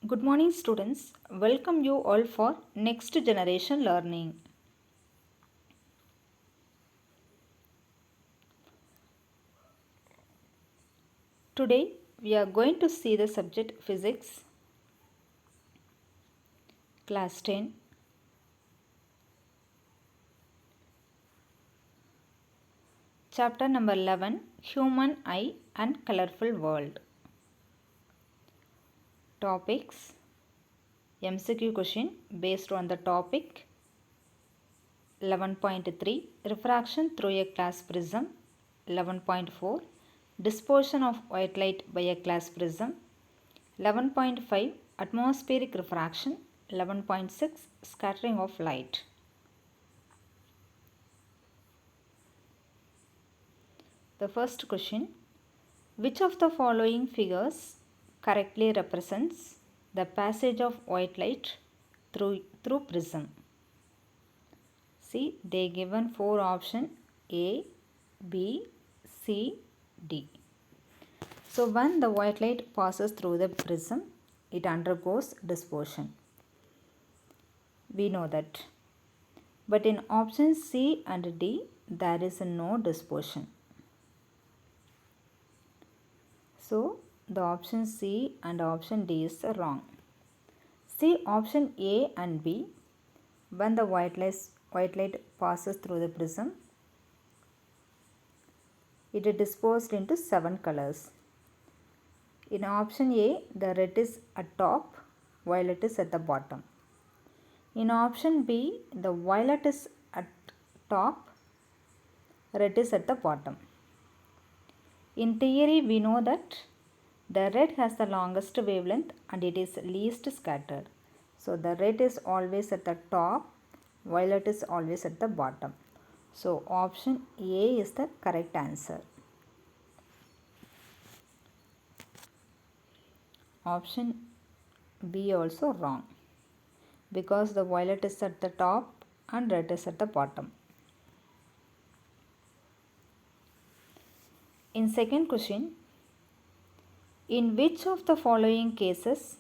Good morning, students. Welcome you all for next generation learning. Today we are going to see the subject physics, class 10, chapter number 11, human eye and colorful world. Topics: MCQ question based on the topic 11.3, refraction through a glass prism. 11.4, dispersion of white light by a glass prism. 11.5, atmospheric refraction. 11.6, scattering of light. The first question: which of the following figures correctly represents the passage of white light through prism? See, they given four options: A, B, C, D. So when the white light passes through the prism, it undergoes dispersion. We know that. But in options C and D, there is no dispersion. So the option C and option D is wrong. See option A and B. When the white light passes through the prism, it is dispersed into 7 colors. In option A, the red is at top, violet is at the bottom. In option B, the violet is at top, red is at the bottom. In theory, we know that the red has the longest wavelength and it is least scattered. So the red is always at the top, violet is always at the bottom. So option A is the correct answer. Option B also wrong, because the violet is at the top and red is at the bottom. In second question, in which of the following cases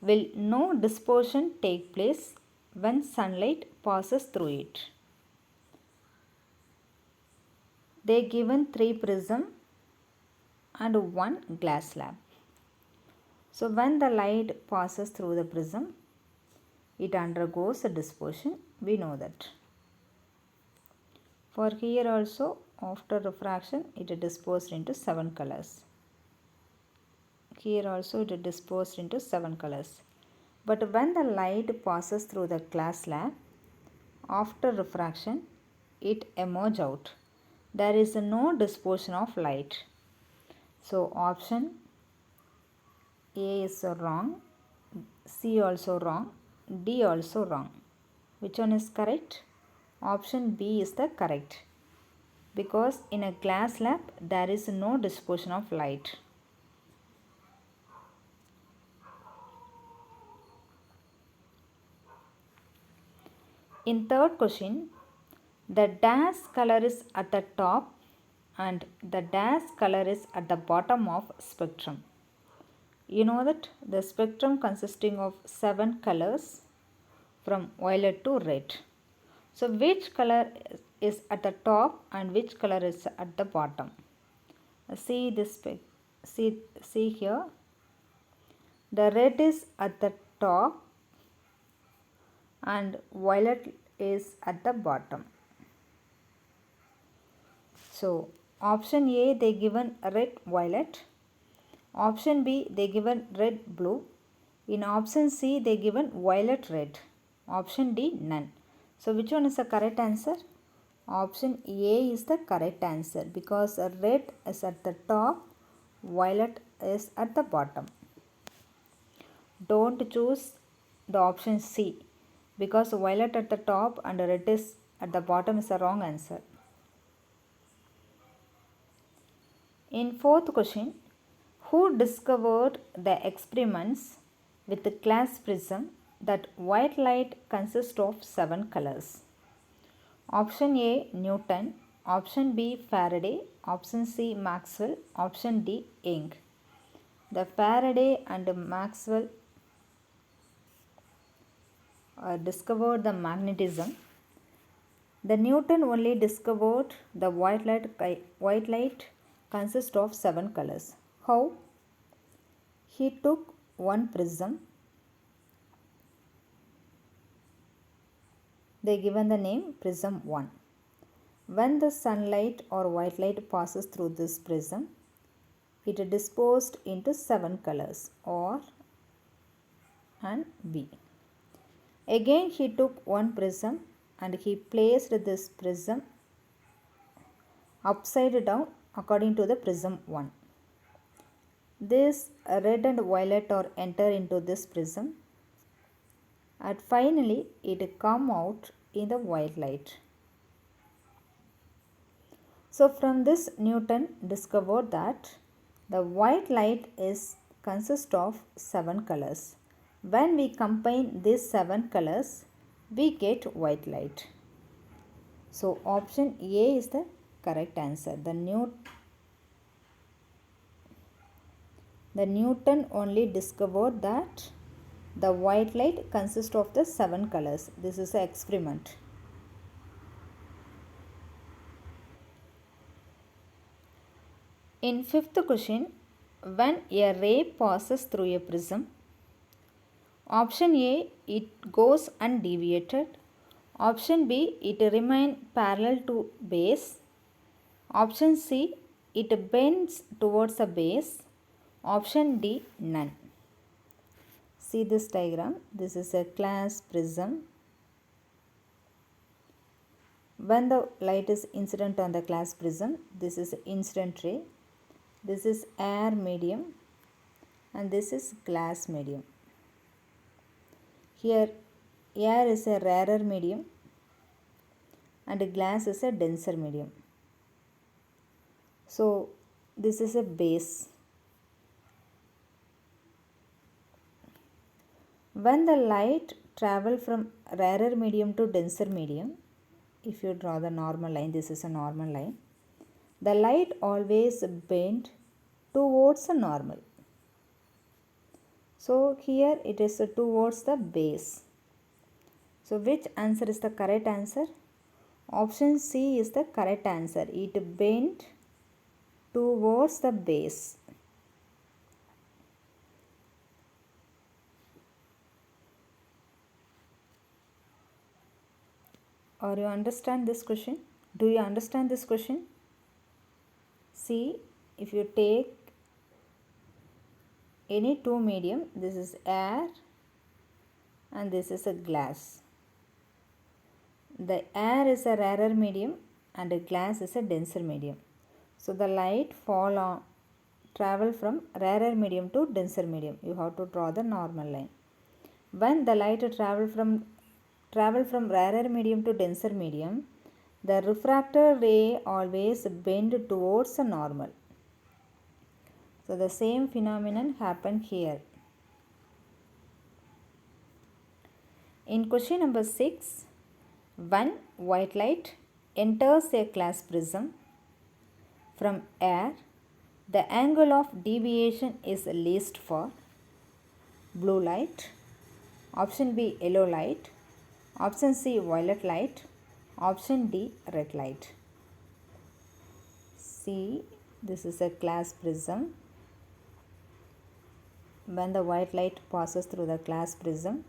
will no dispersion take place when sunlight passes through it? They given 3 prism and 1 glass slab. So when the light passes through the prism, it undergoes a dispersion. We know that. For here also, after refraction, it is dispersed into 7 colors. Here also it is dispersed into 7 colors. But when the light passes through the glass slab, after refraction, it emerges out. There is no dispersion of light. So option A is wrong, C also wrong, D also wrong. Which one is correct? Option B is the correct, because in a glass slab there is no dispersion of light. In third question, the dash color is at the top and the dash color is at the bottom of spectrum. You know that the spectrum consisting of 7 colors from violet to red. So which color is at the top and which color is at the bottom? See this, see here. The red is at the top and violet is at the bottom. So option A they given red violet. Option B they given red blue. In option C they given violet red. Option D none. So which one is the correct answer? Option A is the correct answer, because red is at the top, violet is at the bottom. Don't choose the option C, because violet at the top and red is at the bottom is the wrong answer. In fourth question, who discovered the experiments with the glass prism that white light consists of 7 colors? Option A Newton, option B Faraday, option C Maxwell, option D Young. The Faraday and Maxwell discovered the magnetism. The Newton only discovered the white light. White light consists of 7 colors. How? He took one prism. They given the name prism 1. When the sunlight or white light passes through this prism, it is disposed into 7 colors, or and B. Again he took one prism and he placed this prism upside down according to the prism 1. This red and violet are enter into this prism, and finally it come out in the white light. So from this Newton discovered that the white light consists of 7 colors. When we combine these 7 colors, we get white light. So option A is the correct answer. The Newton only discovered that the white light consists of the 7 colors. This is an experiment. In fifth question, when a ray passes through a prism, option A, it goes undeviated. Option B, it remains parallel to base. Option C, it bends towards the base. Option D, none. See this diagram. This is a glass prism. When the light is incident on the glass prism, this is incident ray. This is air medium and this is glass medium. Here air is a rarer medium and glass is a denser medium. So this is a base. When the light travel from rarer medium to denser medium, if you draw the normal line, this is a normal line, the light always bend towards the normal. So here it is towards the base. So which answer is the correct answer? Option C is the correct answer. It bent towards the base. Or you understand this question? Do you understand this question? See, if you take any two medium, this is air and this is a glass. The air is a rarer medium and the glass is a denser medium. So the light travel from rarer medium to denser medium. You have to draw the normal line. When the light travel from rarer medium to denser medium, the refracted ray always bend towards the normal. So the same phenomenon happened here. In question number 6, when white light enters a glass prism from air, the angle of deviation is least for blue light, option B yellow light, option C violet light, option D red light. See, this is a glass prism. When the white light passes through the glass prism,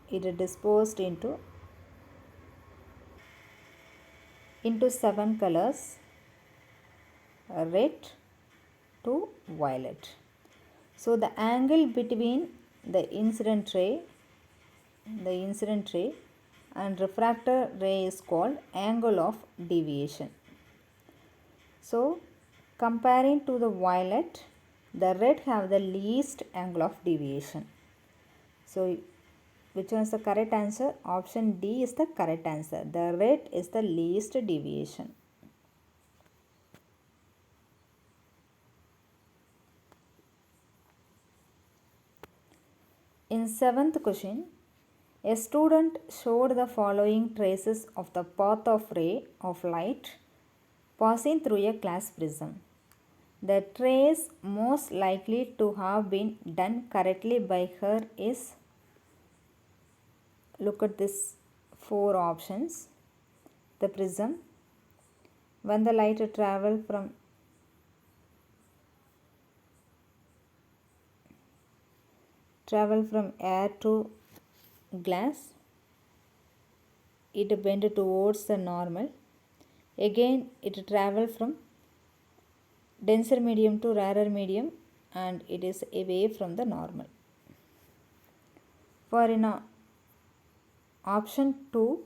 it is disposed into 7 colors, red to violet. So the angle between the incident ray and refracted ray is called angle of deviation. So comparing to the violet, the red have the least angle of deviation. So which one is the correct answer? Option D is the correct answer. The red is the least deviation. In 7th question, a student showed the following traces of the path of ray of light passing through a glass prism. The trace most likely to have been done correctly by her is look at this four options. The prism, when the light travel from air to glass, it bend towards the normal. Again, it travel from denser medium to rarer medium, and it is away from the normal. For in option 2,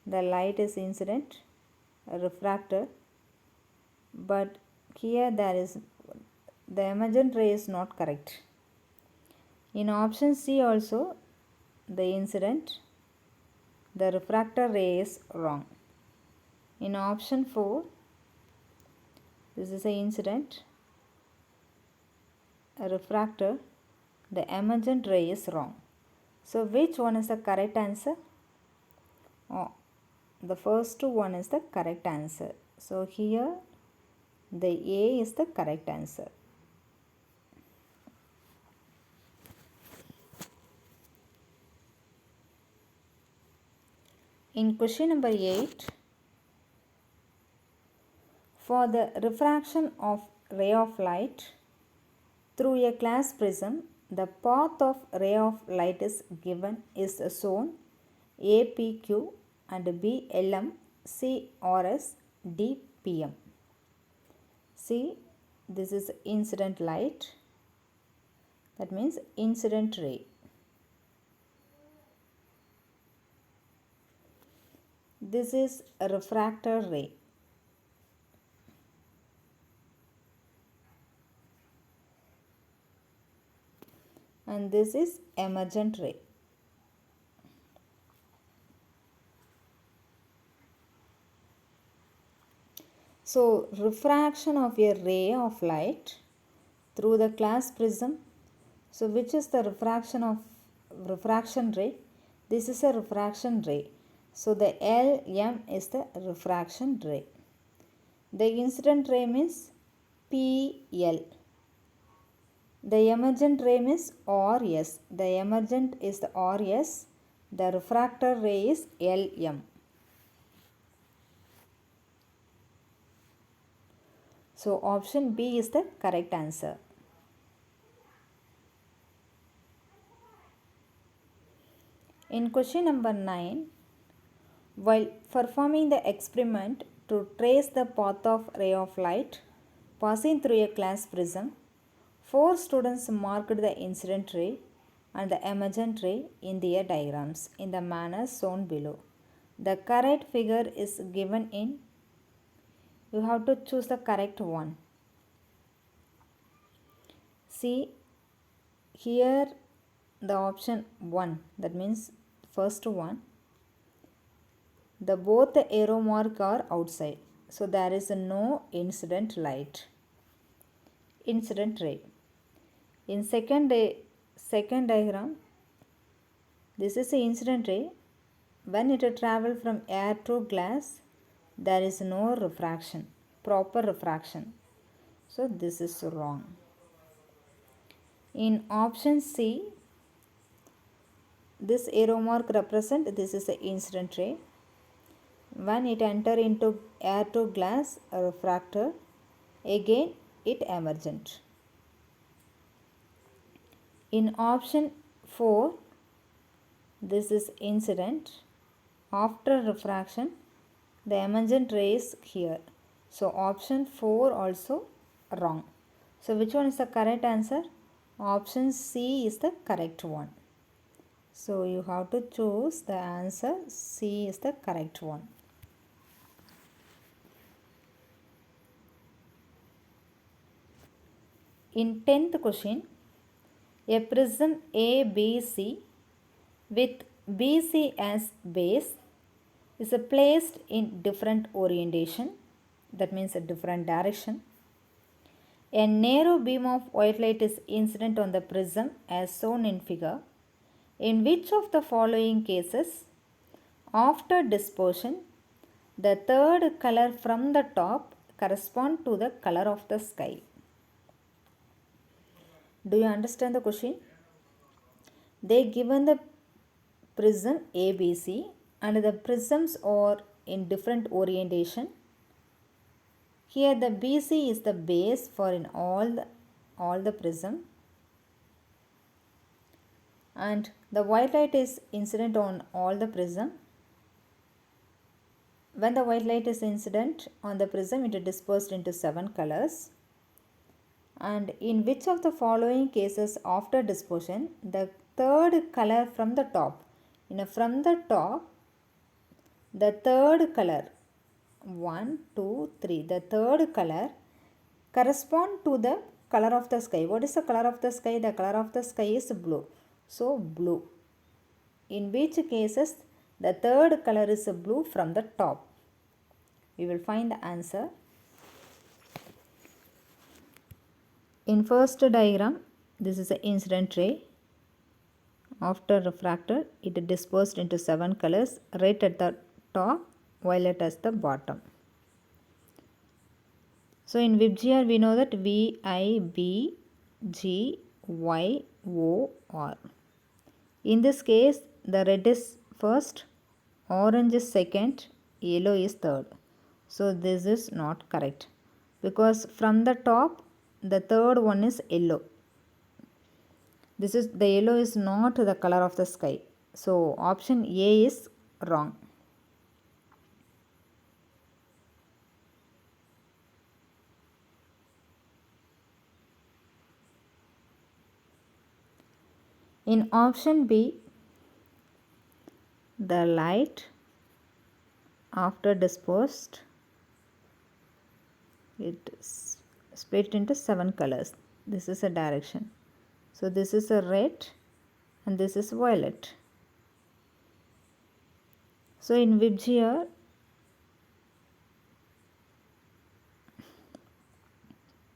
the light is incident, a refractor, but here the emergent ray is not correct. In option C also, the incident, the refractor ray is wrong. In option 4, this is the incident, a refractor, the emergent ray is wrong. So which one is the correct answer? Oh, the first one is the correct answer. So here the A is the correct answer. In question number 8, for the refraction of ray of light through a glass prism, the path of ray of light is shown APQ and BLM, CRS, DPM. See, this is incident light, that means incident ray. This is a refractor ray. And this is emergent ray. So, refraction of a ray of light through the glass prism. So, which is the refraction ray? This is a refraction ray. So, the LM is the refraction ray. The incident ray means PL. The emergent ray is RS. The emergent is the RS. The refractor ray is LM. So option B is the correct answer. In question number 9, while performing the experiment to trace the path of ray of light passing through a glass prism, 4 students marked the incident ray and the emergent ray in their diagrams in the manner shown below. The correct figure is given in. You have to choose the correct one. See, here the option 1, that means first one, both the arrow mark are outside. So there is no incident ray. In second diagram, this is the incident ray. When it travels from air to glass, there is no refraction, proper refraction. So this is wrong. In option C, this arrow mark represent this is the incident ray. When it enter into air to glass, a refractor, again it emergent. In option 4, this is incident. After refraction, the emergent ray is here. So option 4 also wrong. So which one is the correct answer? Option C is the correct one. So you have to choose the answer. C is the correct one. In 10th question, a prism ABC with BC as base is placed in different orientation, that means a different direction. A narrow beam of white light is incident on the prism as shown in figure. In which of the following cases, after dispersion, the third color from the top corresponds to the color of the sky? Do you understand the question? They given the prism ABC and the prisms are in different orientation. Here the BC is the base for in all the prism, and the white light is incident on all the prism. When the white light is incident on the prism, it is dispersed into 7 colors. And in which of the following cases after dispersion, the third color from the top, from the top, the third color, 1, 2, 3, the third color correspond to the color of the sky. What is the color of the sky? The color of the sky is blue. So blue. In which cases the third color is blue from the top? We will find the answer. In first diagram, this is an incident ray. After refracted, it is dispersed into 7 colors, red at the top, violet at the bottom. So in VIBGYOR, we know that VIBGYOR. In this case, the red is first, orange is second, yellow is third. So this is not correct, because from the top, the third one is yellow. The yellow is not the color of the sky. So option A is wrong. In option B, the light after dispersed, it is split into 7 colors. This is a direction. So this is a red and this is violet. So in VIBGYOR,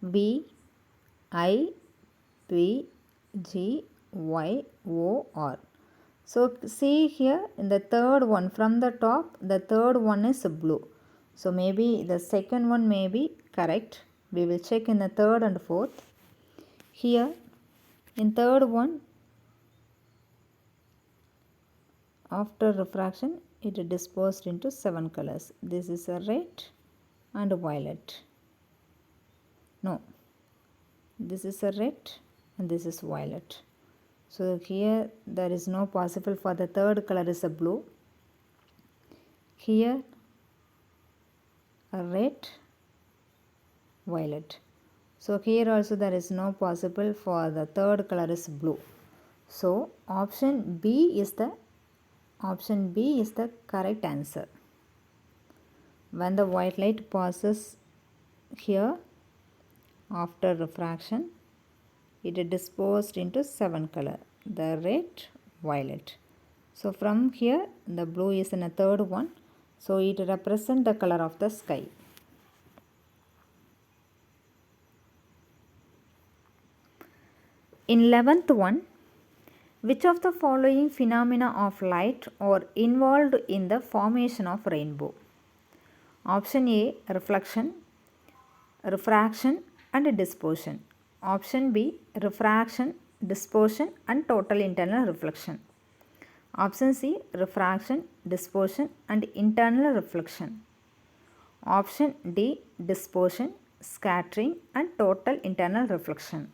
VIBGYOR. So see here in the third one from the top, the third one is blue. So maybe the second one may be correct. We will check in the third and fourth. Here in third one, after refraction, it is dispersed into 7 colors. This is a red and a violet. No, this is a red and this is violet. So here there is no possible for the third color is a blue. Here a red, violet. So here also there is no possible for the third color is blue. So option B is the correct answer. When the white light passes here after refraction, it is dispersed into 7 color, the red, violet. So from here the blue is in a third one, so it represents the color of the sky. In 11th one, which of the following phenomena of light are involved in the formation of rainbow? Option A, reflection, refraction and dispersion. Option B, refraction, dispersion and total internal reflection. Option C, refraction, dispersion and internal reflection. Option D, dispersion, scattering and total internal reflection.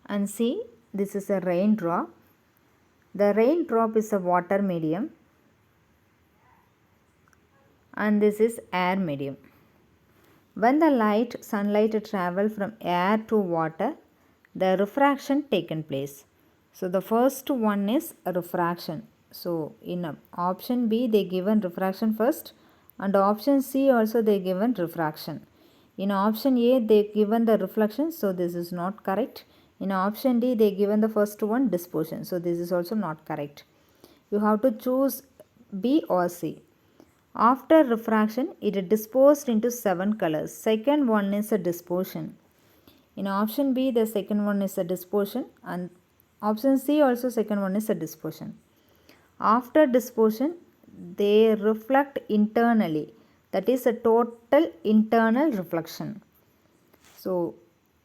And see, this is a raindrop. The raindrop is a water medium and this is air medium. When the sunlight travel from air to water, the refraction taken place. So the first one is refraction. So in option B they given refraction first, and option C also they given refraction. In option A they given the reflection, so this is not correct. In option D they given the first one, dispersion, so this is also not correct. You have to choose B or C. After refraction, it is dispersed into 7 colors. Second one is a dispersion. In option B, the second one is a dispersion, and option C also second one is a dispersion. After dispersion, they reflect internally. That is a total internal reflection. So,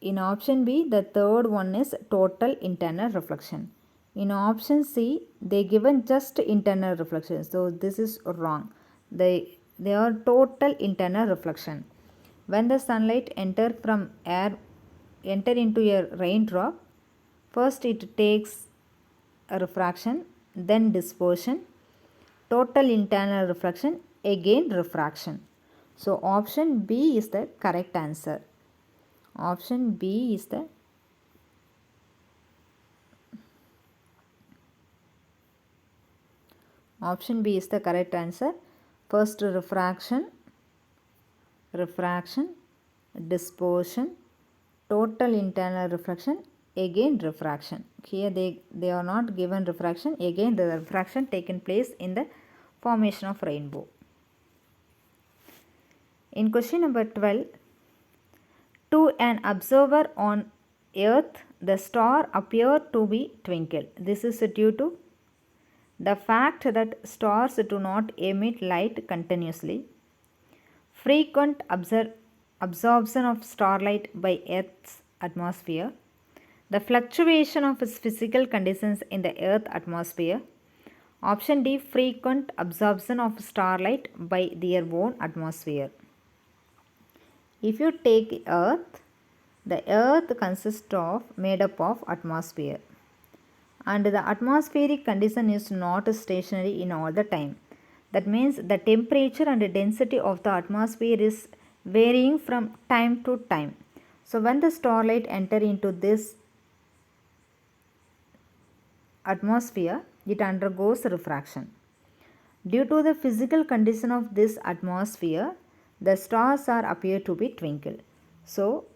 in option B, the third one is total internal reflection. In option C, they given just internal reflection. So, this is wrong. They are total internal reflection. When the sunlight enter into a raindrop, first it takes a refraction, then dispersion, total internal reflection, again refraction. So option B is the correct answer. Option B is the correct answer. First refraction, dispersion, total internal reflection, again refraction. Here they are not given refraction, again the refraction taken place in the formation of rainbow. In question number 12, to an observer on earth, the star appeared to be twinkle. This is due to the fact that stars do not emit light continuously, frequent absorption of starlight by Earth's atmosphere, the fluctuation of its physical conditions in the Earth atmosphere. Option D, frequent absorption of starlight by their own atmosphere. If you take Earth, the Earth consists of made up of atmosphere, and the atmospheric condition is not stationary in all the time. That means the temperature and the density of the atmosphere is varying from time to time. So when the starlight enter into this atmosphere, it undergoes refraction. Due to the physical condition of this atmosphere, the stars are appear to be twinkle. So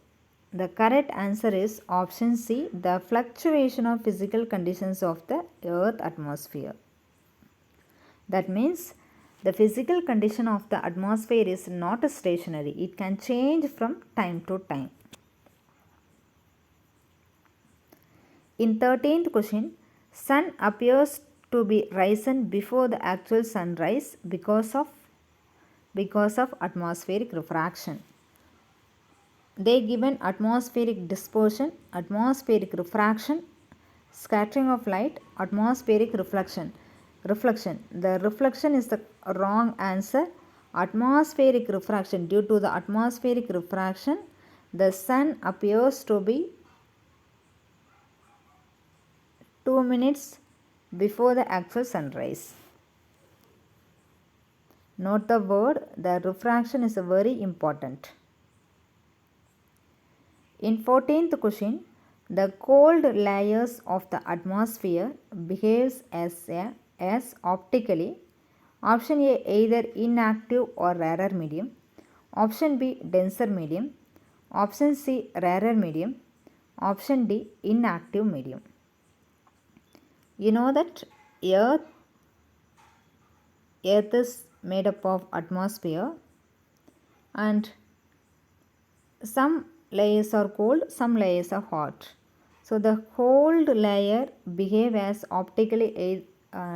the correct answer is option C, the fluctuation of physical conditions of the Earth atmosphere. That means the physical condition of the atmosphere is not stationary. It can change from time to time. In 13th question, sun appears to be risen before the actual sunrise because of atmospheric refraction. They given atmospheric dispersion, atmospheric refraction, scattering of light, atmospheric reflection. The reflection is the wrong answer. Atmospheric refraction. Due to the atmospheric refraction, the sun appears to be 2 minutes before the actual sunrise. Note the word, the refraction is very important. In 14th question, the cold layers of the atmosphere behaves as optically. Option A, either inactive or rarer medium. Option B, denser medium. Option C, rarer medium. Option D, inactive medium. You know that Earth is made up of atmosphere, and some layers are cold, some layers are hot. So the cold layer behave as optically a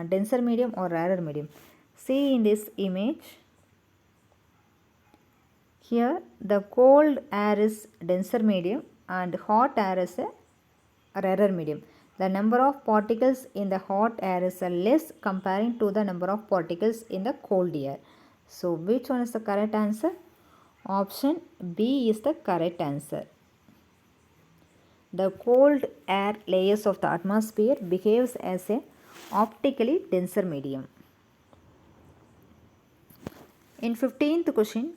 denser medium or rarer medium. See in this image, here the cold air is denser medium and hot air is a rarer medium. The number of particles in the hot air is less comparing to the number of particles in the cold air. So which one is the correct answer? Option B is the correct answer. The cold air layers of the atmosphere behaves as a optically denser medium. In 15th question,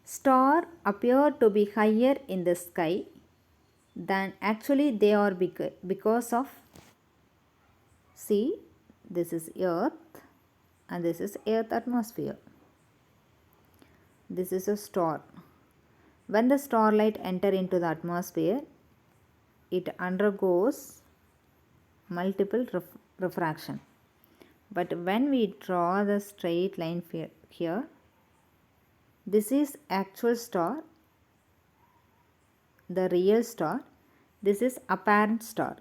stars appear to be higher in the sky than actually they are because of, see, this is Earth and this is Earth atmosphere. This is a star. When the starlight enter into the atmosphere, it undergoes multiple refraction. But when we draw the straight line here, this is actual star, the real star. This is apparent star.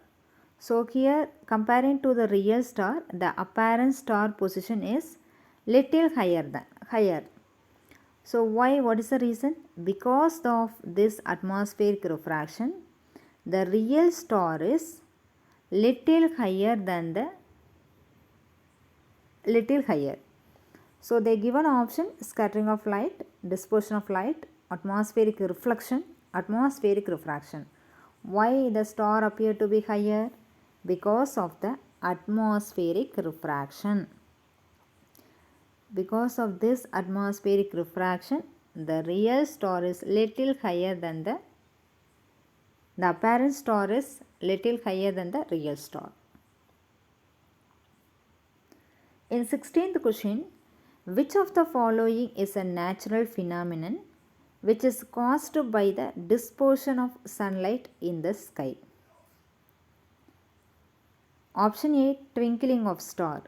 So here comparing to the real star, the apparent star position is little higher. So why? What is the reason? Because of this atmospheric refraction, the real star is little higher than the little higher. So they give an option: scattering of light, dispersion of light, atmospheric reflection, atmospheric refraction. Why the star appear to be higher? Because of the atmospheric refraction. Because of this atmospheric refraction, the real star is little higher than the apparent star is little higher than the real star. In 16th question, which of the following is a natural phenomenon which is caused by the dispersion of sunlight in the sky? Option A, twinkling of star.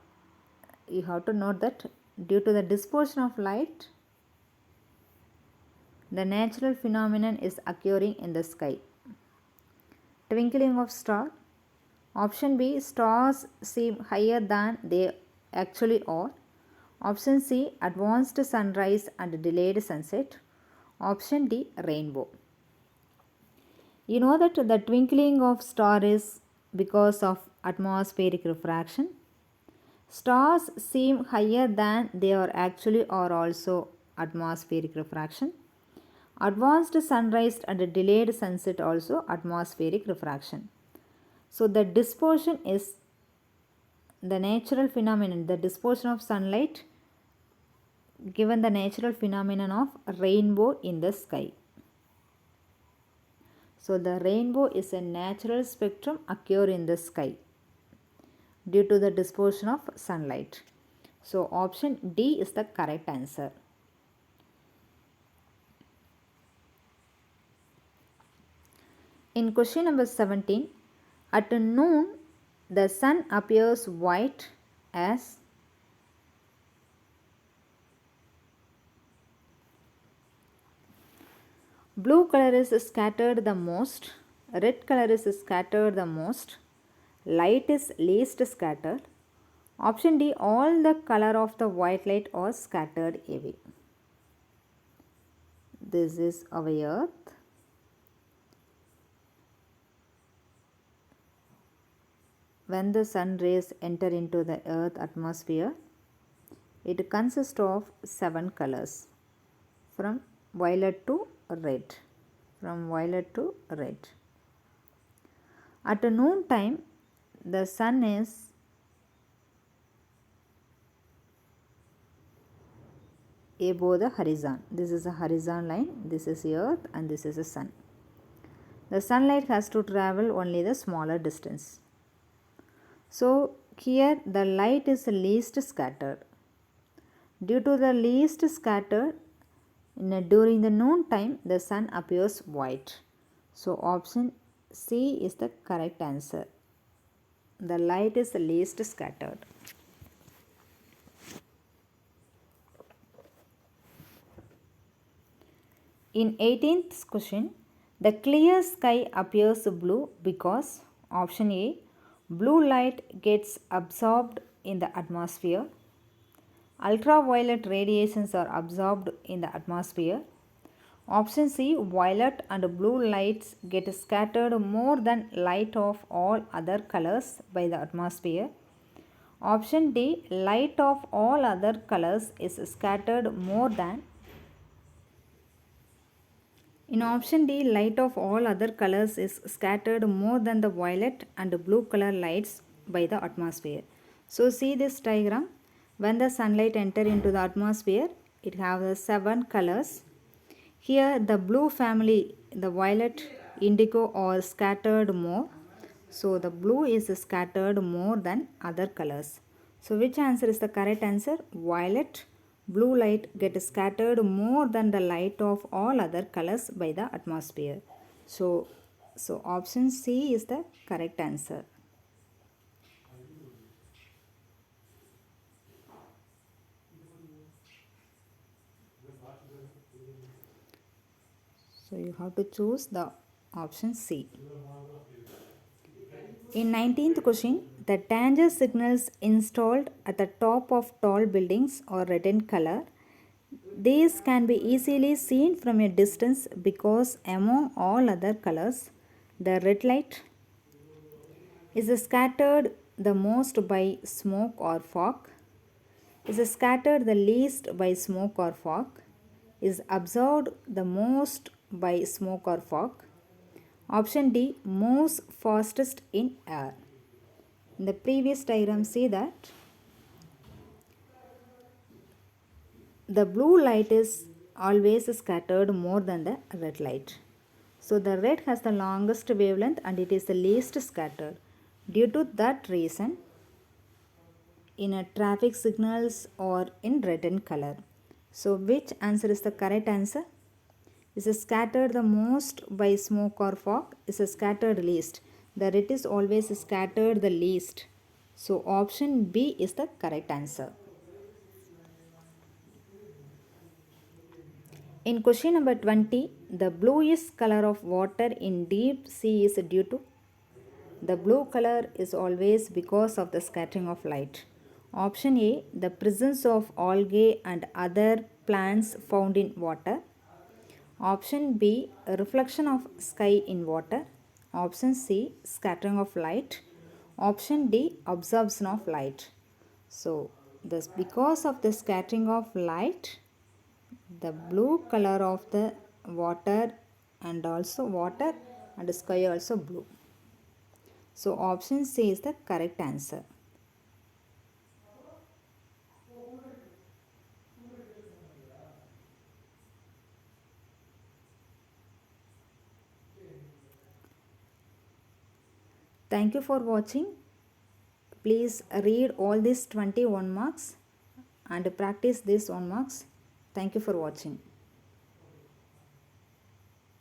You have to note that due to the dispersion of light, the natural phenomenon is occurring in the sky. Twinkling of star. Option B, stars seem higher than they actually are. Option C, advanced sunrise and delayed sunset. Option D, rainbow. You know that the twinkling of star is because of atmospheric refraction. Stars seem higher than they are actually are also atmospheric refraction. Advanced sunrise and delayed sunset also atmospheric refraction. So the dispersion is the natural phenomenon, the dispersion of sunlight given the natural phenomenon of rainbow in the sky. So the rainbow is a natural spectrum occur in the sky due to the dispersion of sunlight. So option D is the correct answer. In question number 17, at noon the sun appears white as blue color is scattered the most, red color is scattered the most, light is least scattered. Option D, all the color of the white light are scattered away. This is our earth. When the sun rays enter into the earth atmosphere, it consists of 7 colors from violet to red. From violet to red. At noon time, the sun is above the horizon. This is a horizon line, this is earth and this is the sun. The sunlight has to travel only the smaller distance. So here the light is least scattered. Due to the least scattered, during the noon time the sun appears white. So option C is the correct answer. The light is least scattered. In 18th question, the clear sky appears blue because option A, blue light gets absorbed in the atmosphere. Ultraviolet radiations are absorbed in the atmosphere. Option C, violet and blue lights get scattered more than light of all other colors by the atmosphere. Option D, light of all other colors is scattered more than. In option D, light of all other colors is scattered more than the violet and blue color lights by the atmosphere. So see this diagram. When the sunlight enter into the atmosphere, it has 7 colors. Here the blue family, the violet, indigo are scattered more. So the blue is scattered more than other colors. So which answer is the correct answer? Violet. Blue light gets scattered more than the light of all other colors by the atmosphere. So option C is the correct answer. So you have to choose the option C. In 19th question, the danger signals installed at the top of tall buildings are red in color. These can be easily seen from a distance because among all other colors, the red light is scattered the most by smoke or fog, is scattered the least by smoke or fog, is absorbed the most by smoke or fog. Option D, moves fastest in air. In the previous diagram, see that the blue light is always scattered more than the red light. So the red has the longest wavelength and it is the least scattered. Due to that reason, in a traffic signals or in red in color. So which answer is the correct answer? Is scattered the most by smoke or fog? Is scattered least? The red is always scattered the least. So option B is the correct answer. In question number 20, the bluish color of water in deep sea is due to? The blue color is always because of the scattering of light. Option A, the presence of algae and other plants found in water. Option B, a reflection of sky in water. Option C, scattering of light. Option D, absorption of light. So, this because of the scattering of light, the blue color of the water and sky also blue. So, option C is the correct answer. Thank you for watching. Please read all these 21 marks and practice this 1 marks. Thank you for watching.